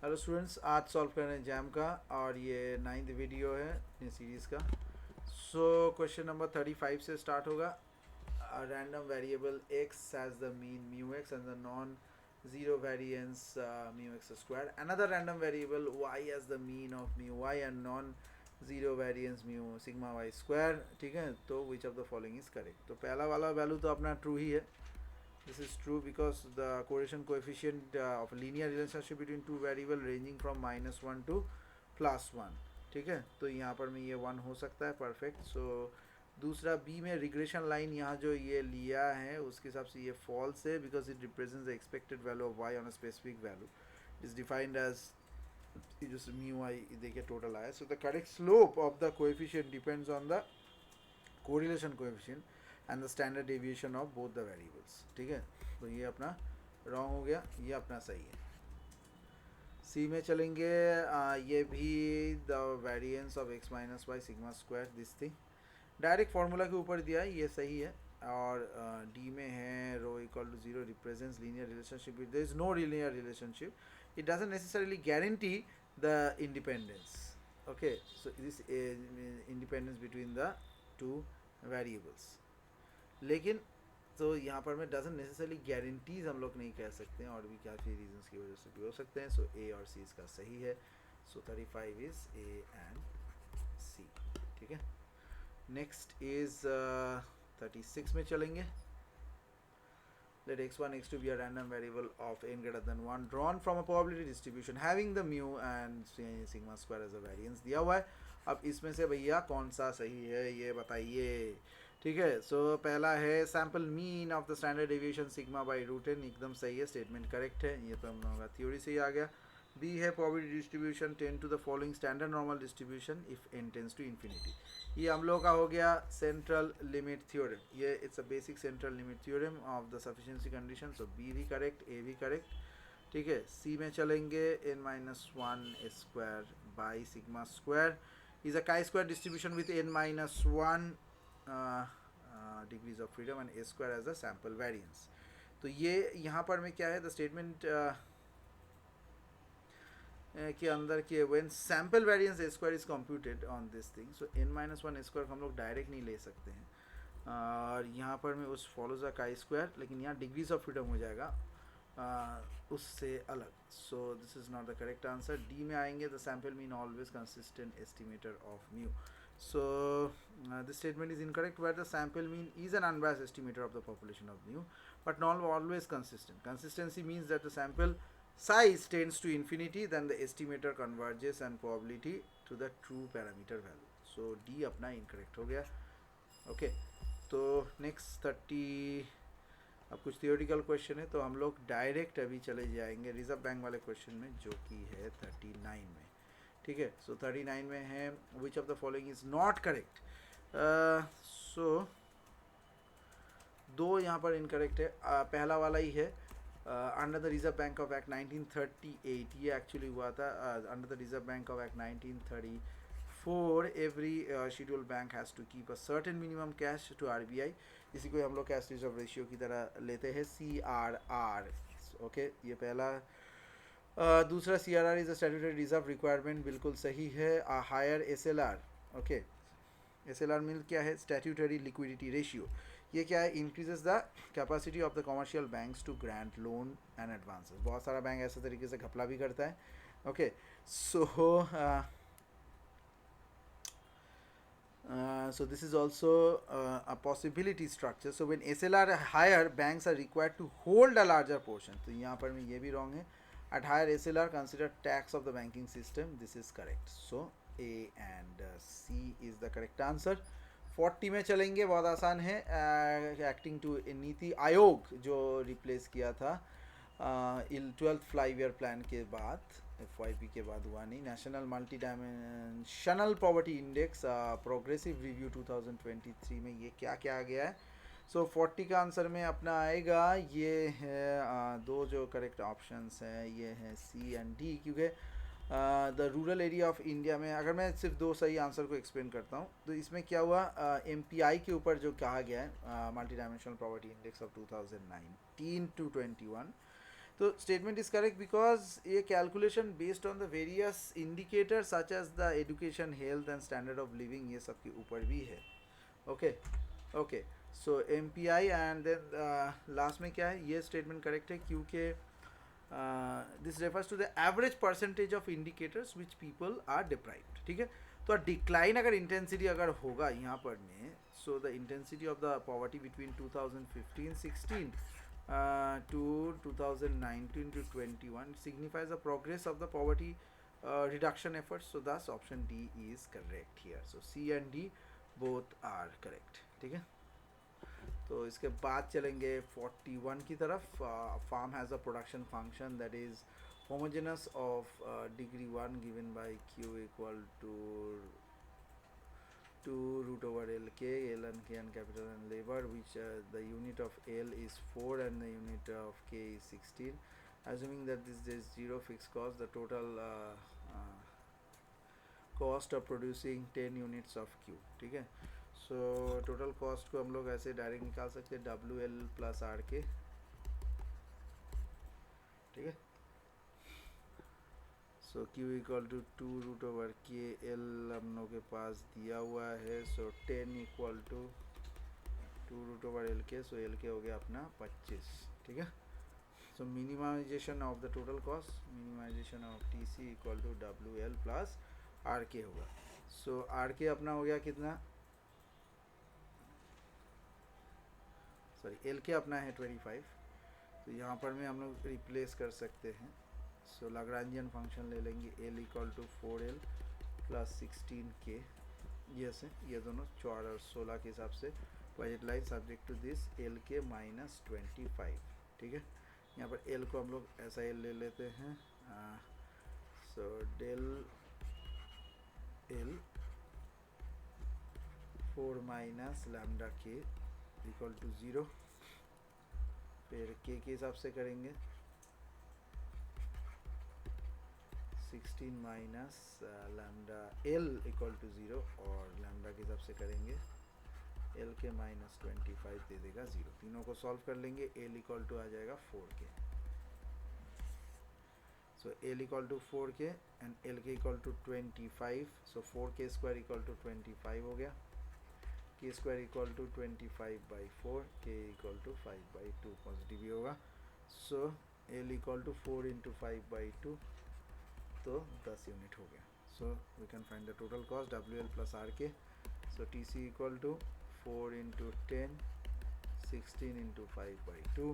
Hello students, आज solve कर रहे हैं जैम का और ये 9th वीडियो है अपनी सीरीज़ का। सो क्वेश्चन नंबर 35 से स्टार्ट होगा। Random variable x has the mean mu x and the non zero variance mu x square. Another random variable y has the mean of mu y and non zero variance mu sigma y square. ठीक है, तो which of the following is correct? तो पहला वाला value तो अपना true ही है. This is true because the correlation coefficient of linear relationship between two variable ranging from -1 to +1. ठीक है, तो यहाँ पर में ये 1 हो सकता है. परफेक्ट. सो दूसरा बी में रिग्रेशन लाइन यहाँ जो ये लिया है उसके हिसाब से ये फॉल्स है because it represents the expected value of Y on a specific value is defined as जो म्यू आई देखिए टोटल आया. So the correct slope of the coefficient depends on the correlation coefficient and the standard deviation of both the variables. ठीक है, तो ये अपना wrong हो गया, ये अपना सही है. सी में चलेंगे. ये भी the variance of X minus Y sigma square this थी. डायरेक्ट फार्मूला के ऊपर दिया है, ये सही है. और डी में है rho equal to zero represents linear relationship. There is no linear relationship. It doesn't necessarily guarantee the independence. Okay, so this independence between the two variables. लेकिन तो यहाँ पर मैं डजंट नेसेसरली गारंटीज हम लोग नहीं कह सकते हैं, और भी काफ़ी रीजंस की वजह से भी हो सकते हैं. सो ए और सी इसका सही है. सो 35 इज ए एंड सी. ठीक है, नेक्स्ट इज 36 में चलेंगे. Let x1 x2 be a random variable of n greater than 1 drawn from a probability distribution having the mu and sigma square as a variance दिया हुआ है. अब इसमें से भैया कौन सा सही है ये बताइए. ठीक है, सो पहला है sample mean of the standard deviation sigma by root N. एकदम सही है, स्टेटमेंट करेक्ट है. ये तो हम लोगों का थ्योरी से ही आ गया. बी है probability distribution tend to the following standard normal distribution if N tends to infinity. ये हम लोग का हो गया सेंट्रल लिमिट थ्योरम. ये it's a basic central limit theorem of the sufficiency condition. So B भी करेक्ट, ए भी correct. ठीक है, सी में चलेंगे. N minus one square by sigma square is a chi square distribution with N minus one degrees of freedom and A square as a sample variance. तो ये यहाँ पर में क्या है द स्टेटमेंट के अंदर के when sample variance A square is computed on this thing. So N minus one square हम लोग डायरेक्ट नहीं ले सकते हैं, और यहाँ पर में उस फॉलोज अ काई स्क्वायर, लेकिन यहाँ डिग्रीज ऑफ फ्रीडम हो जाएगा उससे अलग. So this is not the correct answer. D में आएंगे the sample mean always consistent estimator of mu. So this statement is incorrect where the sample mean is an unbiased estimator of the population of mu but not always consistent. Consistency means that the sample size tends to infinity, then the estimator converges and probability to the true parameter value. So D अपना incorrect हो गया. Okay, तो next 30. अब कुछ theoretical question है तो हम लोग डायरेक्ट अभी चले जाएंगे रिजर्व बैंक वाले क्वेश्चन में जो कि है 39 में. ठीक है, सो 39 में है which of the following is not correct. So दो यहाँ पर इनकरेक्ट है. पहला वाला ही है under the reserve bank of act 1938. ये एक्चुअली हुआ था under the reserve bank of act 1934. Every schedule bank has to keep a certain minimum cash to RBI. इसी को हम लोग कैश रिजर्व रेशियो की तरह लेते हैं, CRR. ओके, ये पहला. दूसरा CRR is a statutory reserve requirement, बिल्कुल सही है. Higher SLR. Okay, SLR mean क्या है, स्टैट्यूटरी लिक्विडिटी रेशियो. ये क्या है, increases the capacity of the commercial banks to grant loan and advances. बहुत सारा बैंक ऐसे तरीके से घपला भी करता है. Okay, so so this is also a possibility structure. So when SLR are higher, banks are required to hold a larger portion. तो यहाँ पर में ये भी wrong है. At higher SLR, consider tax of the banking system. This is correct. So A and C is the correct answer. 40 में चलेंगे, बहुत आसान है. एक्टिंग टू नीति आयोग जो रिप्लेस किया था 12th 5 ईयर प्लान के बाद, FYP के बाद हुआ नहीं. National multi dimensional poverty index progressive review 2023 में ये क्या क्या आ गया है. सो 40 का आंसर में अपना आएगा ये है दो जो करेक्ट ऑप्शंस हैं ये हैं C एंड D. क्योंकि the rural area of India में, अगर मैं सिर्फ दो सही आंसर को एक्सप्लेन करता हूँ तो इसमें क्या हुआ, MPI के ऊपर जो कहा गया है multi dimensional poverty index of 2019 to 21, तो स्टेटमेंट इज करेक्ट बिकॉज ये calculation based on the various indicator such as the education, health and standard of living, ये सब के ऊपर भी है. Okay okay. So M P I and then last में क्या है, ये स्टेटमेंट करेक्ट है क्योंकि this refers to the average percentage of indicators which people are deprived. ठीक है. तो डिक्लाइन अगर इंटेंसिटी अगर होगा यहाँ पर में, so the intensity of the poverty between 2015-16 to 2019 to 21 signifies the progress of the poverty reduction efforts. So thus option D is correct here. So C and D both are correct. ठीक है. तो इसके बाद चलेंगे 41 की तरफ. Farm has a production function that is homogeneous of degree 1 given by q equal to 2 root over lk, ln k and capital N labor, which the unit of L is 4 and the unit of k is 16. Assuming that there is zero fixed cost, the total cost of producing 10 units of q. ठीक है. So total cost को हम लोग ऐसे direct निकाल सकते हैं, W L plus R K. ठीक है. So Q equal to 2 root over K, L हम लोग के पास दिया हुआ है. So 10 equal to 2 root over L K. So L के हो गया अपना 25. ठीक है. So minimisation of the total cost, minimisation of T C equal to W L plus R K होगा. सो आर के अपना हो गया कितना, सॉरी एल के अपना है 25. तो यहाँ पर में हम लोग रिप्लेस कर सकते हैं. सो लाग्रांजियन फंक्शन ले लेंगे, L equal to 4l plus 16k. ये से ये दोनों 4 और 16 के हिसाब से budget line subject to this L K minus 25. ठीक है. यहाँ पर एल को हम लोग ऐसा एल ले लेते हैं. So del L 4 minus lambda K equal to 0. फिर के हिसाब से करेंगे 16 minus lambda L equal to 0, और लैम्डा के हिसाब से करेंगे एल के माइनस 25 दे देगा 0. तीनों को सॉल्व कर लेंगे, एल इक्वल टू आ जाएगा 4k. So L equal to 4k and L K equal to 25. So 4k square equal to 25 हो गया. के स्क्वायर इक्वल टू 25/4, के इक्वल टू 5/2, पॉजिटिव ही होगा. So L equal to 4 into 5/2, तो 10 यूनिट हो गया. So we can find the total cost W L plus R K. So T C equal to 4 into 10, 16 into 5/2,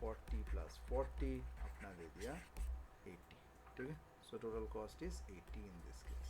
40 plus 40 अपना दे दिया 80. ठीक है. So total cost is 80 in this case.